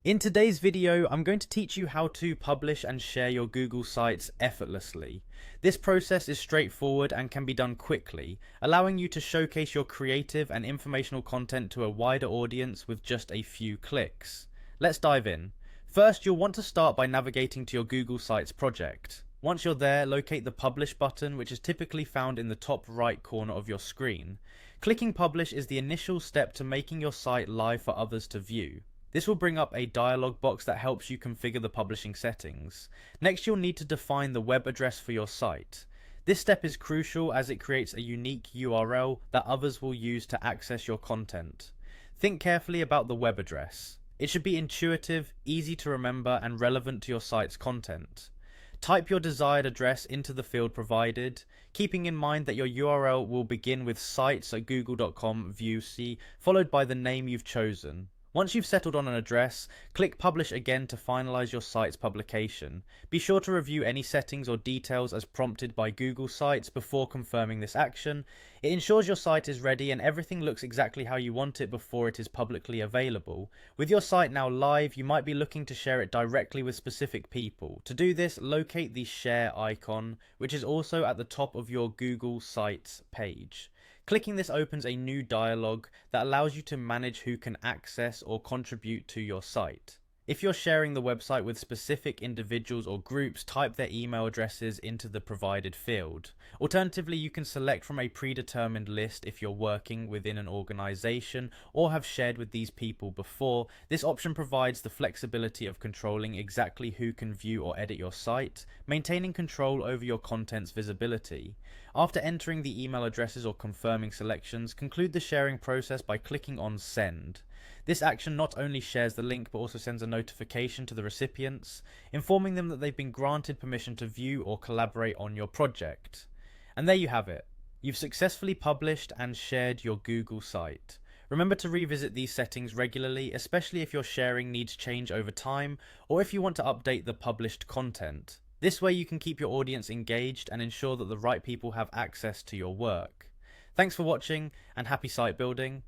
In today's video, I'm going to teach you how to publish and share your Google Sites effortlessly. This process is straightforward and can be done quickly, allowing you to showcase your creative and informational content to a wider audience with just a few clicks. Let's dive in. First, you'll want to start by navigating to your Google Sites project. Once you're there, locate the Publish button, which is typically found in the top right corner of your screen. Clicking Publish is the initial step to making your site live for others to view. This will bring up a dialog box that helps you configure the publishing settings. Next, you'll need to define the web address for your site. This step is crucial as it creates a unique URL that others will use to access your content. Think carefully about the web address. It should be intuitive, easy to remember, and relevant to your site's content. Type your desired address into the field provided, keeping in mind that your URL will begin with sites@google.com view C, followed by the name you've chosen. Once you've settled on an address, click Publish again to finalize your site's publication. Be sure to review any settings or details as prompted by Google Sites before confirming this action. It ensures your site is ready and everything looks exactly how you want it before it is publicly available. With your site now live, you might be looking to share it directly with specific people. To do this, locate the Share icon, which is also at the top of your Google Sites page. Clicking this opens a new dialog that allows you to manage who can access or contribute to your site. If you're sharing the website with specific individuals or groups, type their email addresses into the provided field. Alternatively, you can select from a predetermined list if you're working within an organization or have shared with these people before. This option provides the flexibility of controlling exactly who can view or edit your site, maintaining control over your content's visibility. After entering the email addresses or confirming selections, conclude the sharing process by clicking on Send. This action not only shares the link but also sends a notification to the recipients, informing them that they've been granted permission to view or collaborate on your project. And there you have it. You've successfully published and shared your Google site. Remember to revisit these settings regularly, especially if your sharing needs change over time or if you want to update the published content. This way you can keep your audience engaged and ensure that the right people have access to your work. Thanks for watching and happy site building.